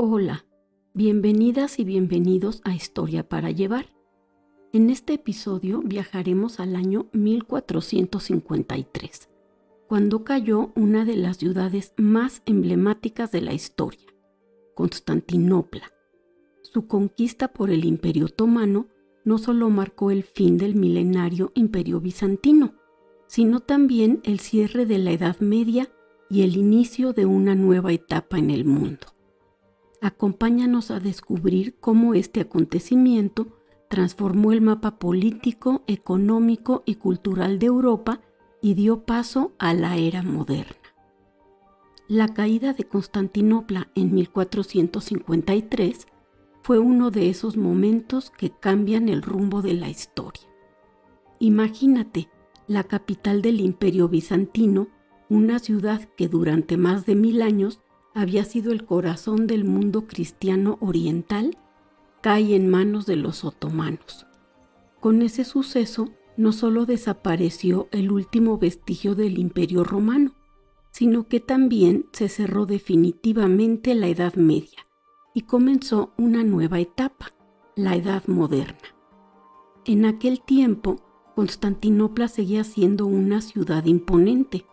Hola, bienvenidas y bienvenidos a Historia para Llevar. En este episodio viajaremos al año 1453, cuando cayó una de las ciudades más emblemáticas de la historia, Constantinopla. Su conquista por el Imperio Otomano no solo marcó el fin del milenario Imperio Bizantino, sino también el cierre de la Edad Media y el inicio de una nueva etapa en el mundo. Acompáñanos a descubrir cómo este acontecimiento transformó el mapa político, económico y cultural de Europa y dio paso a la era moderna. La caída de Constantinopla en 1453 fue uno de esos momentos que cambian el rumbo de la historia. Imagínate, la capital del Imperio Bizantino, una ciudad que durante más de 1000 años había sido el corazón del mundo cristiano oriental, cae en manos de los otomanos. Con ese suceso, no solo desapareció el último vestigio del Imperio Romano, sino que también se cerró definitivamente la Edad Media y comenzó una nueva etapa, la Edad Moderna. En aquel tiempo, Constantinopla seguía siendo una ciudad imponente,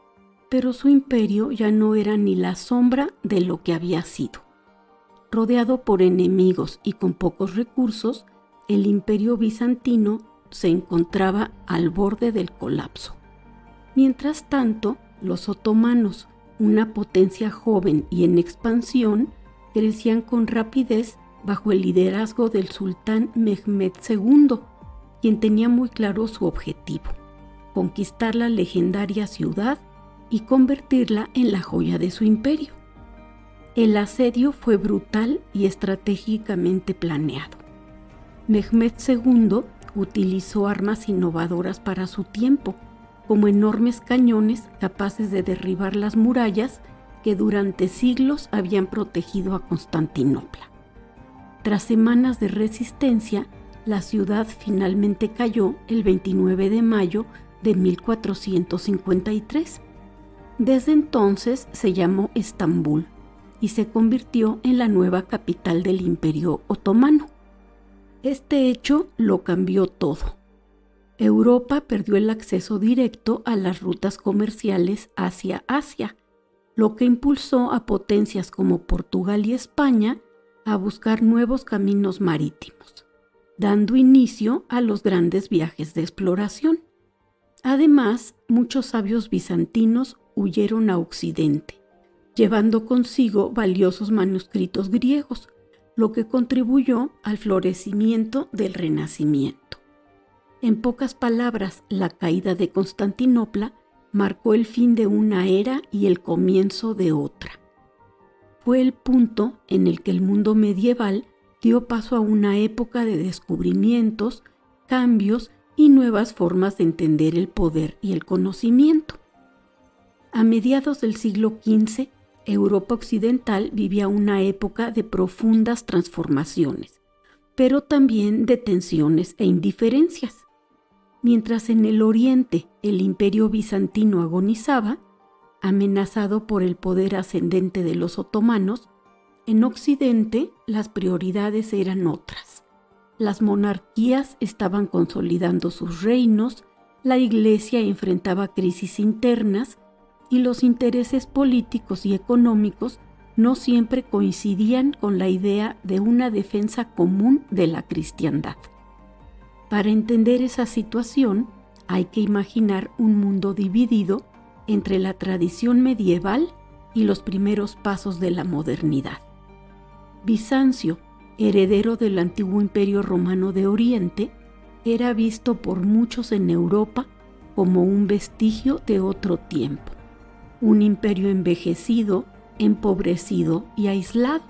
pero su imperio ya no era ni la sombra de lo que había sido. Rodeado por enemigos y con pocos recursos, el imperio bizantino se encontraba al borde del colapso. Mientras tanto, los otomanos, una potencia joven y en expansión, crecían con rapidez bajo el liderazgo del sultán Mehmed II, quien tenía muy claro su objetivo: conquistar la legendaria ciudad y convertirla en la joya de su imperio. El asedio fue brutal y estratégicamente planeado. Mehmed II utilizó armas innovadoras para su tiempo, como enormes cañones capaces de derribar las murallas que durante siglos habían protegido a Constantinopla. Tras semanas de resistencia, la ciudad finalmente cayó el 29 de mayo de 1453. Desde entonces se llamó Estambul y se convirtió en la nueva capital del Imperio Otomano. Este hecho lo cambió todo. Europa perdió el acceso directo a las rutas comerciales hacia Asia, lo que impulsó a potencias como Portugal y España a buscar nuevos caminos marítimos, dando inicio a los grandes viajes de exploración. Además, muchos sabios bizantinos huyeron a Occidente, llevando consigo valiosos manuscritos griegos, lo que contribuyó al florecimiento del Renacimiento. En pocas palabras, la caída de Constantinopla marcó el fin de una era y el comienzo de otra. Fue el punto en el que el mundo medieval dio paso a una época de descubrimientos, cambios y nuevas formas de entender el poder y el conocimiento. A mediados del siglo XV, Europa occidental vivía una época de profundas transformaciones, pero también de tensiones e indiferencias. Mientras en el Oriente el Imperio Bizantino agonizaba, amenazado por el poder ascendente de los otomanos, en Occidente las prioridades eran otras. Las monarquías estaban consolidando sus reinos, la Iglesia enfrentaba crisis internas y los intereses políticos y económicos no siempre coincidían con la idea de una defensa común de la cristiandad. Para entender esa situación, hay que imaginar un mundo dividido entre la tradición medieval y los primeros pasos de la modernidad. Bizancio, heredero del antiguo Imperio Romano de Oriente, era visto por muchos en Europa como un vestigio de otro tiempo, un imperio envejecido, empobrecido y aislado.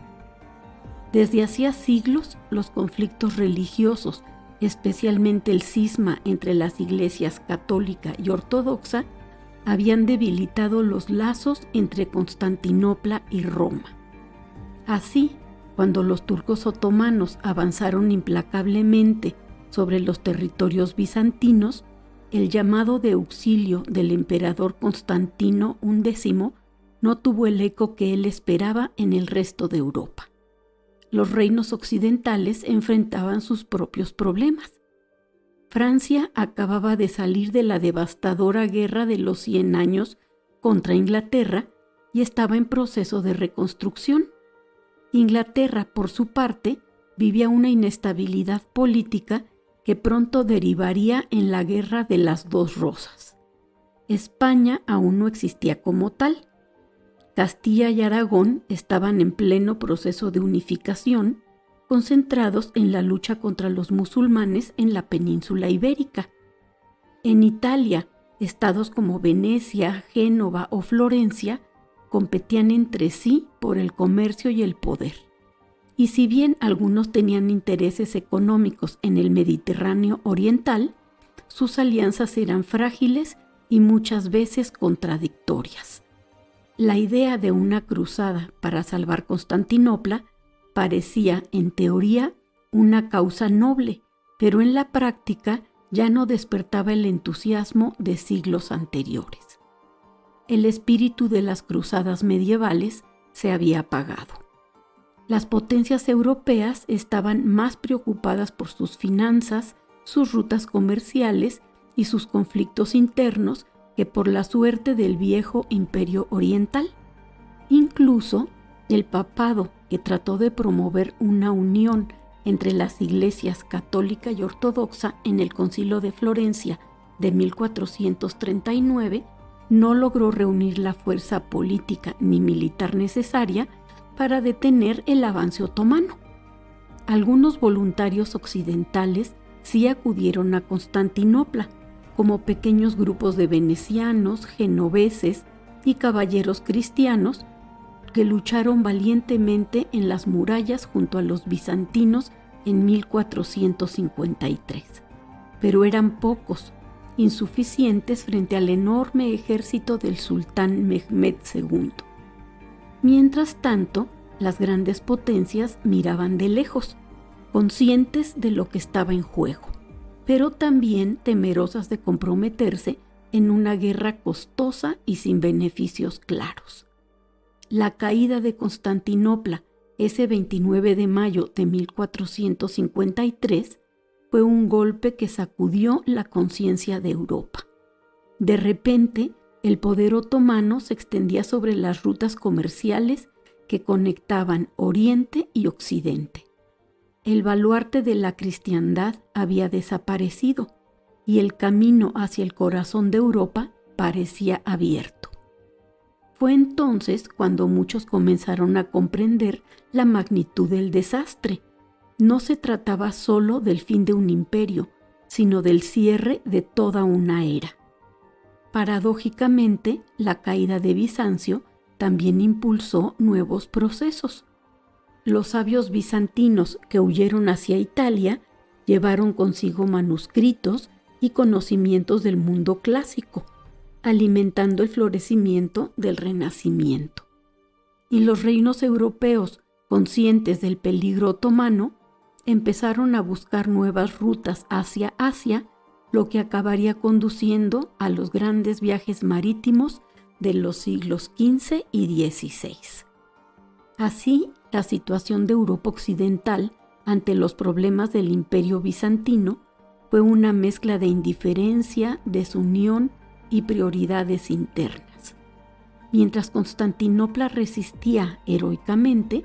Desde hacía siglos, los conflictos religiosos, especialmente el cisma entre las iglesias católica y ortodoxa, habían debilitado los lazos entre Constantinopla y Roma. Así, cuando los turcos otomanos avanzaron implacablemente sobre los territorios bizantinos, el llamado de auxilio del emperador Constantino XI no tuvo el eco que él esperaba en el resto de Europa. los reinos occidentales enfrentaban sus propios problemas. Francia acababa de salir de la devastadora guerra de los 100 años contra Inglaterra y estaba en proceso de reconstrucción. Inglaterra, por su parte, vivía una inestabilidad política que pronto derivaría en la Guerra de las Dos Rosas. España aún no existía como tal. Castilla y Aragón estaban en pleno proceso de unificación, concentrados en la lucha contra los musulmanes en la península ibérica. En Italia, estados como Venecia, Génova o Florencia competían entre sí por el comercio y el poder. Y si bien algunos tenían intereses económicos en el Mediterráneo oriental, sus alianzas eran frágiles y muchas veces contradictorias. La idea de una cruzada para salvar Constantinopla parecía, en teoría, una causa noble, pero en la práctica ya no despertaba el entusiasmo de siglos anteriores. El espíritu de las cruzadas medievales se había apagado. Las potencias europeas estaban más preocupadas por sus finanzas, sus rutas comerciales y sus conflictos internos que por la suerte del viejo imperio oriental. Incluso el papado, que trató de promover una unión entre las iglesias católica y ortodoxa en el Concilio de Florencia de 1439, no logró reunir la fuerza política ni militar necesaria para detener el avance otomano. Algunos voluntarios occidentales sí acudieron a Constantinopla, como pequeños grupos de venecianos, genoveses y caballeros cristianos que lucharon valientemente en las murallas junto a los bizantinos en 1453. Pero eran pocos, insuficientes frente al enorme ejército del sultán Mehmed II. Mientras tanto, las grandes potencias miraban de lejos, conscientes de lo que estaba en juego, pero también temerosas de comprometerse en una guerra costosa y sin beneficios claros. La caída de Constantinopla, ese 29 de mayo de 1453, fue un golpe que sacudió la conciencia de Europa. De repente, el poder otomano se extendía sobre las rutas comerciales que conectaban Oriente y Occidente. El baluarte de la cristiandad había desaparecido y el camino hacia el corazón de Europa parecía abierto. Fue entonces cuando muchos comenzaron a comprender la magnitud del desastre. No se trataba solo del fin de un imperio, sino del cierre de toda una era. Paradójicamente, la caída de Bizancio también impulsó nuevos procesos. Los sabios bizantinos que huyeron hacia Italia llevaron consigo manuscritos y conocimientos del mundo clásico, alimentando el florecimiento del Renacimiento. Y los reinos europeos, conscientes del peligro otomano, empezaron a buscar nuevas rutas hacia Asia, lo que acabaría conduciendo a los grandes viajes marítimos de los siglos XV y XVI. Así, la situación de Europa occidental ante los problemas del Imperio bizantino fue una mezcla de indiferencia, desunión y prioridades internas. Mientras Constantinopla resistía heroicamente,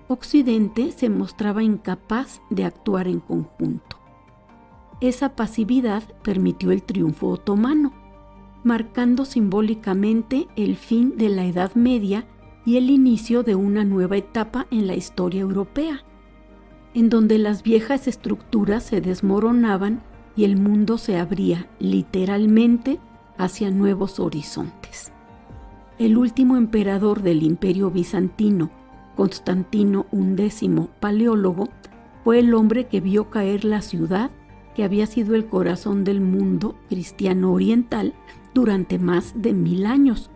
Occidente se mostraba incapaz de actuar en conjunto. Esa pasividad permitió el triunfo otomano, marcando simbólicamente el fin de la Edad Media y el inicio de una nueva etapa en la historia europea, en donde las viejas estructuras se desmoronaban y el mundo se abría literalmente hacia nuevos horizontes. El último emperador del Imperio bizantino, Constantino XI, paleólogo, fue el hombre que vio caer la ciudad que había sido el corazón del mundo cristiano oriental durante más de 1000 años.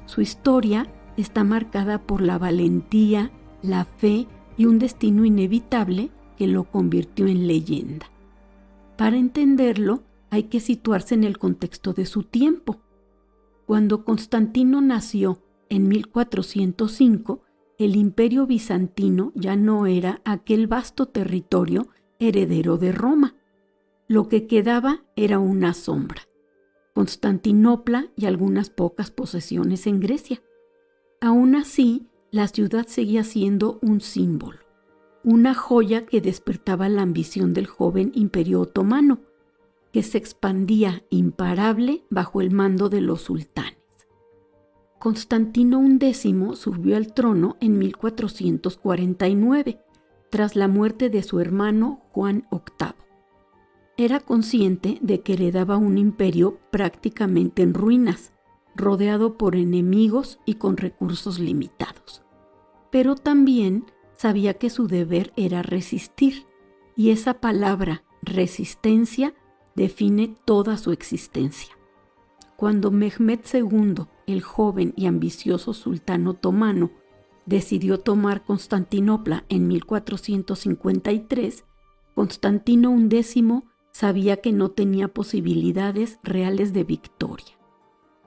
Su historia está marcada por la valentía, la fe y un destino inevitable que lo convirtió en leyenda. Para entenderlo, hay que situarse en el contexto de su tiempo. Cuando Constantino nació en 1405, el Imperio bizantino ya no era aquel vasto territorio heredero de Roma. Lo que quedaba era una sombra: Constantinopla y algunas pocas posesiones en Grecia. Aún así, la ciudad seguía siendo un símbolo, una joya que despertaba la ambición del joven Imperio otomano, que se expandía imparable bajo el mando de los sultanes. Constantino X subió al trono en 1449, tras la muerte de su hermano Juan VIII. Era consciente de que heredaba un imperio prácticamente en ruinas, rodeado por enemigos y con recursos limitados. Pero también sabía que su deber era resistir, y esa palabra, resistencia, define toda su existencia. Cuando Mehmed II, el joven y ambicioso sultán otomano, decidió tomar Constantinopla en 1453, Constantino X sabía que no tenía posibilidades reales de victoria.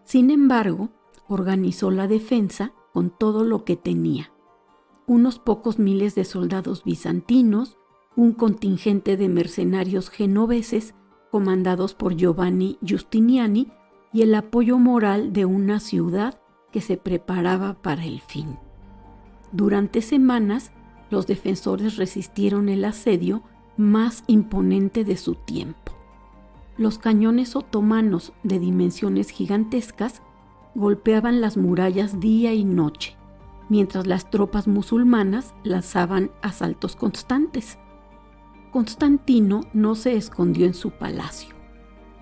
Sin embargo, organizó la defensa con todo lo que tenía: unos pocos miles de soldados bizantinos, un contingente de mercenarios genoveses comandados por Giovanni Giustiniani y el apoyo moral de una ciudad que se preparaba para el fin. Durante semanas, los defensores resistieron el asedio más imponente de su tiempo. Los cañones otomanos de dimensiones gigantescas golpeaban las murallas día y noche, mientras las tropas musulmanas lanzaban asaltos constantes. Constantino no se escondió en su palacio.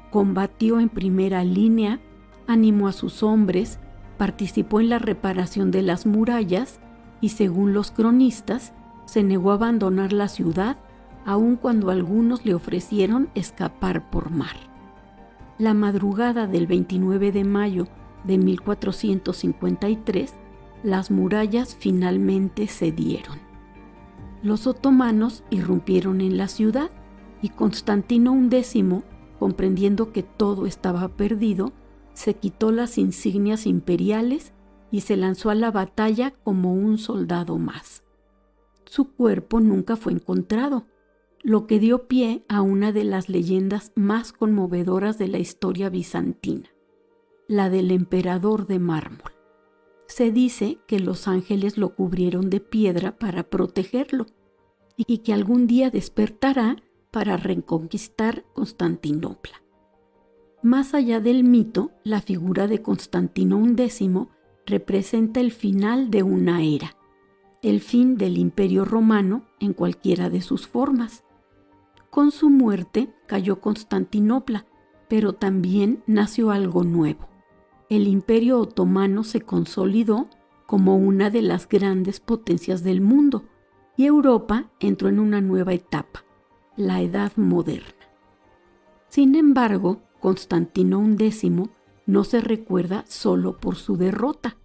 Combatió en primera línea, animó a sus hombres, participó en la reparación de las murallas y, según los cronistas, se negó a abandonar la ciudad aun cuando algunos le ofrecieron escapar por mar. La madrugada del 29 de mayo de 1453, las murallas finalmente cedieron. Los otomanos irrumpieron en la ciudad y Constantino X, comprendiendo que todo estaba perdido, se quitó las insignias imperiales y se lanzó a la batalla como un soldado más. Su cuerpo nunca fue encontrado, lo que dio pie a una de las leyendas más conmovedoras de la historia bizantina, la del emperador de mármol. Se dice que los ángeles lo cubrieron de piedra para protegerlo y que algún día despertará para reconquistar Constantinopla. Más allá del mito, la figura de Constantino X representa el final de una era, el fin del Imperio romano en cualquiera de sus formas. Con su muerte cayó Constantinopla, pero también nació algo nuevo. El Imperio otomano se consolidó como una de las grandes potencias del mundo y Europa entró en una nueva etapa, la Edad Moderna. Sin embargo, Constantino X no se recuerda solo por su derrota.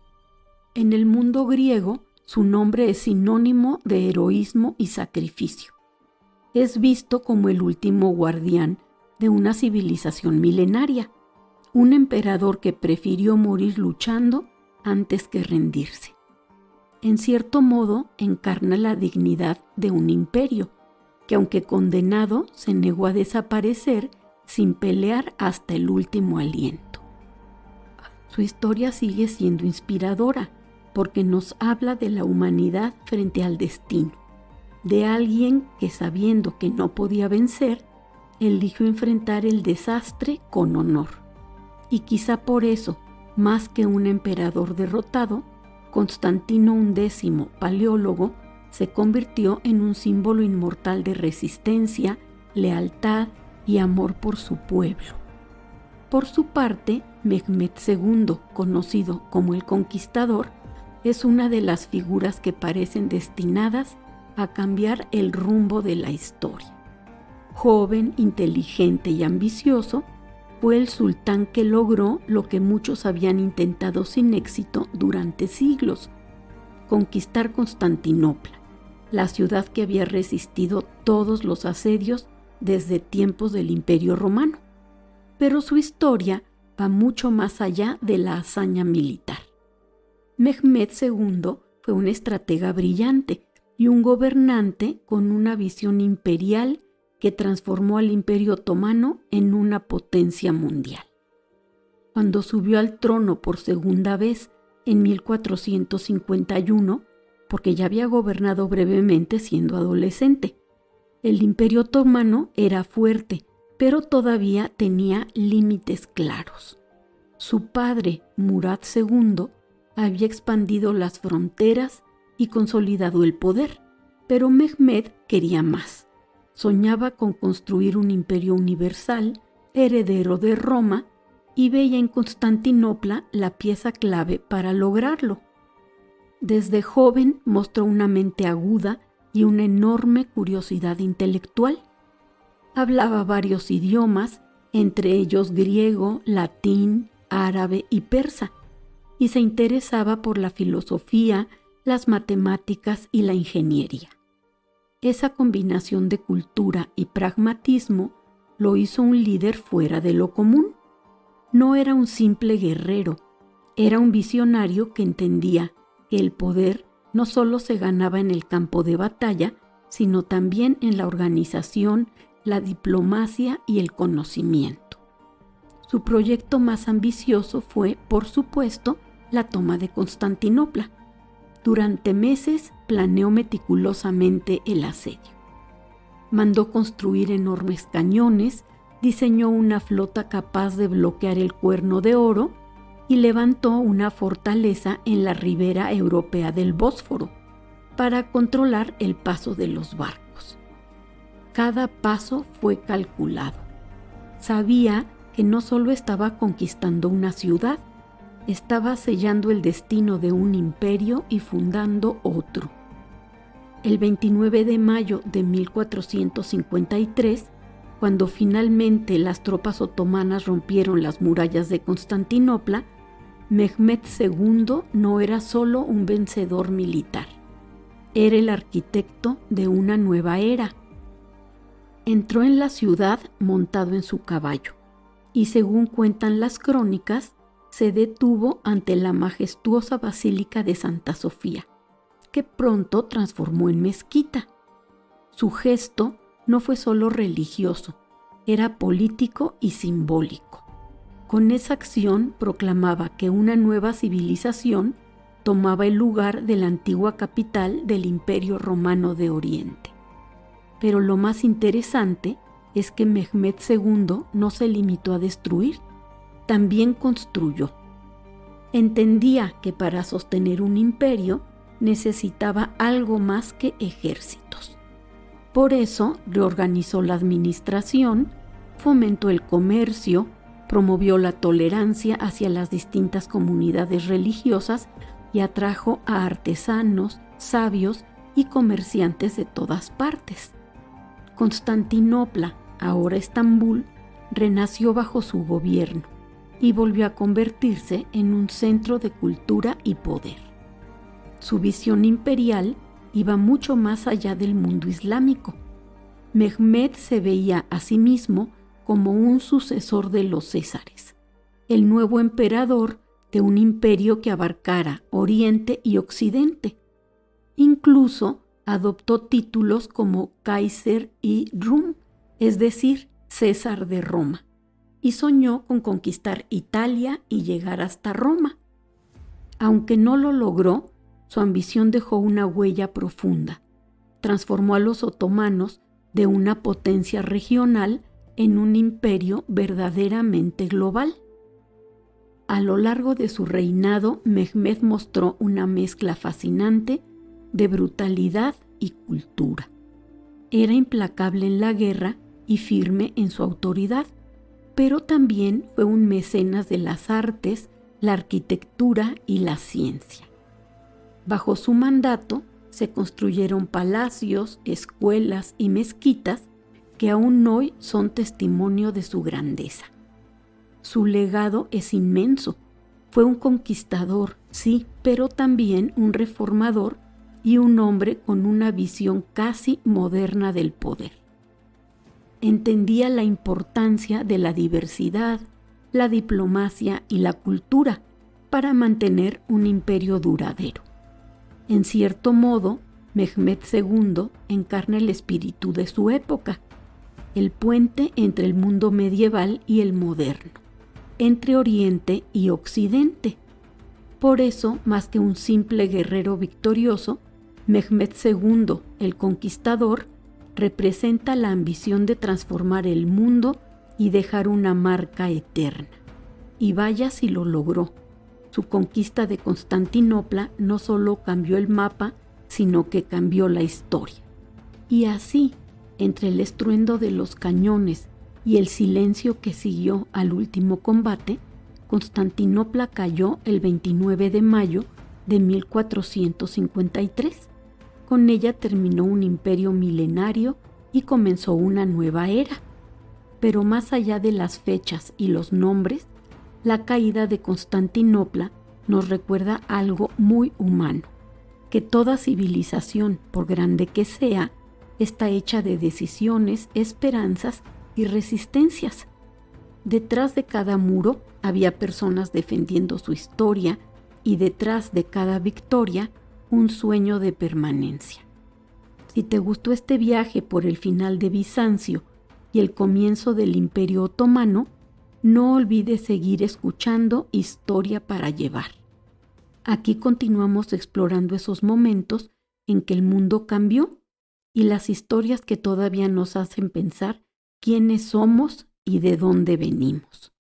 En el mundo griego, su nombre es sinónimo de heroísmo y sacrificio. Es visto como el último guardián de una civilización milenaria, un emperador que prefirió morir luchando antes que rendirse. En cierto modo, encarna la dignidad de un imperio, que aunque condenado, se negó a desaparecer sin pelear hasta el último aliento. Su historia sigue siendo inspiradora, porque nos habla de la humanidad frente al destino, de alguien que, sabiendo que no podía vencer, eligió enfrentar el desastre con honor. Y quizá por eso, más que un emperador derrotado, Constantino X, paleólogo, se convirtió en un símbolo inmortal de resistencia, lealtad y amor por su pueblo. Por su parte, Mehmed II, conocido como el Conquistador, es una de las figuras que parecen destinadas a cambiar el rumbo de la historia. Joven, inteligente y ambicioso, fue el sultán que logró lo que muchos habían intentado sin éxito durante siglos: conquistar Constantinopla, la ciudad que había resistido todos los asedios desde tiempos del Imperio Romano. Pero su historia va mucho más allá de la hazaña militar. Mehmed II fue un estratega brillante y un gobernante con una visión imperial que transformó al Imperio Otomano en una potencia mundial. Cuando subió al trono por segunda vez en 1451, porque ya había gobernado brevemente siendo adolescente, el Imperio Otomano era fuerte, pero todavía tenía límites claros. Su padre, Murad II, había expandido las fronteras y consolidado el poder, pero Mehmed quería más. Soñaba con construir un imperio universal, heredero de Roma, y veía en Constantinopla la pieza clave para lograrlo. Desde joven mostró una mente aguda y una enorme curiosidad intelectual. Hablaba varios idiomas, entre ellos griego, latín, árabe y persa, y se interesaba por la filosofía, las matemáticas y la ingeniería. Esa combinación de cultura y pragmatismo lo hizo un líder fuera de lo común. No era un simple guerrero, era un visionario que entendía que el poder no solo se ganaba en el campo de batalla, sino también en la organización, la diplomacia y el conocimiento. Su proyecto más ambicioso fue, por supuesto, la toma de Constantinopla. Durante meses planeó meticulosamente el asedio. Mandó construir enormes cañones, diseñó una flota capaz de bloquear el Cuerno de Oro y levantó una fortaleza en la ribera europea del Bósforo para controlar el paso de los barcos. Cada paso fue calculado. Sabía que no solo estaba conquistando una ciudad, estaba sellando el destino de un imperio y fundando otro. El 29 de mayo de 1453, cuando finalmente las tropas otomanas rompieron las murallas de Constantinopla, Mehmed II no era solo un vencedor militar, era el arquitecto de una nueva era. Entró en la ciudad montado en su caballo y, según cuentan las crónicas, se detuvo ante la majestuosa Basílica de Santa Sofía, que pronto transformó en mezquita. Su gesto no fue solo religioso, era político y simbólico. Con esa acción proclamaba que una nueva civilización tomaba el lugar de la antigua capital del Imperio Romano de Oriente. Pero lo más interesante es que Mehmed II no se limitó a destruir, también construyó. Entendía que para sostener un imperio necesitaba algo más que ejércitos. Por eso reorganizó la administración, fomentó el comercio, promovió la tolerancia hacia las distintas comunidades religiosas y atrajo a artesanos, sabios y comerciantes de todas partes. Constantinopla, ahora Estambul, renació bajo su gobierno y volvió a convertirse en un centro de cultura y poder. Su visión imperial iba mucho más allá del mundo islámico. Mehmed se veía a sí mismo como un sucesor de los Césares, el nuevo emperador de un imperio que abarcara Oriente y Occidente. Incluso adoptó títulos como Kaiser y Rum, es decir, César de Roma, y soñó con conquistar Italia y llegar hasta Roma. Aunque no lo logró, su ambición dejó una huella profunda. Transformó a los otomanos de una potencia regional en un imperio verdaderamente global. A lo largo de su reinado, Mehmed mostró una mezcla fascinante de brutalidad y cultura. Era implacable en la guerra y firme en su autoridad, pero también fue un mecenas de las artes, la arquitectura y la ciencia. Bajo su mandato se construyeron palacios, escuelas y mezquitas que aún hoy son testimonio de su grandeza. Su legado es inmenso. Fue un conquistador, sí, pero también un reformador y un hombre con una visión casi moderna del poder. Entendía la importancia de la diversidad, la diplomacia y la cultura para mantener un imperio duradero. En cierto modo, Mehmed II encarna el espíritu de su época, el puente entre el mundo medieval y el moderno, entre Oriente y Occidente. Por eso, más que un simple guerrero victorioso, Mehmed II, el Conquistador, representa la ambición de transformar el mundo y dejar una marca eterna. Y vaya si lo logró. Su conquista de Constantinopla no solo cambió el mapa, sino que cambió la historia. Y así, entre el estruendo de los cañones y el silencio que siguió al último combate, Constantinopla cayó el 29 de mayo de 1453. Con ella terminó un imperio milenario y comenzó una nueva era. Pero más allá de las fechas y los nombres, la caída de Constantinopla nos recuerda algo muy humano, que toda civilización, por grande que sea, está hecha de decisiones, esperanzas y resistencias. Detrás de cada muro había personas defendiendo su historia y detrás de cada victoria un sueño de permanencia. Si te gustó este viaje por el final de Bizancio y el comienzo del Imperio Otomano, no olvides seguir escuchando Historia para Llevar. Aquí continuamos explorando esos momentos en que el mundo cambió y las historias que todavía nos hacen pensar quiénes somos y de dónde venimos.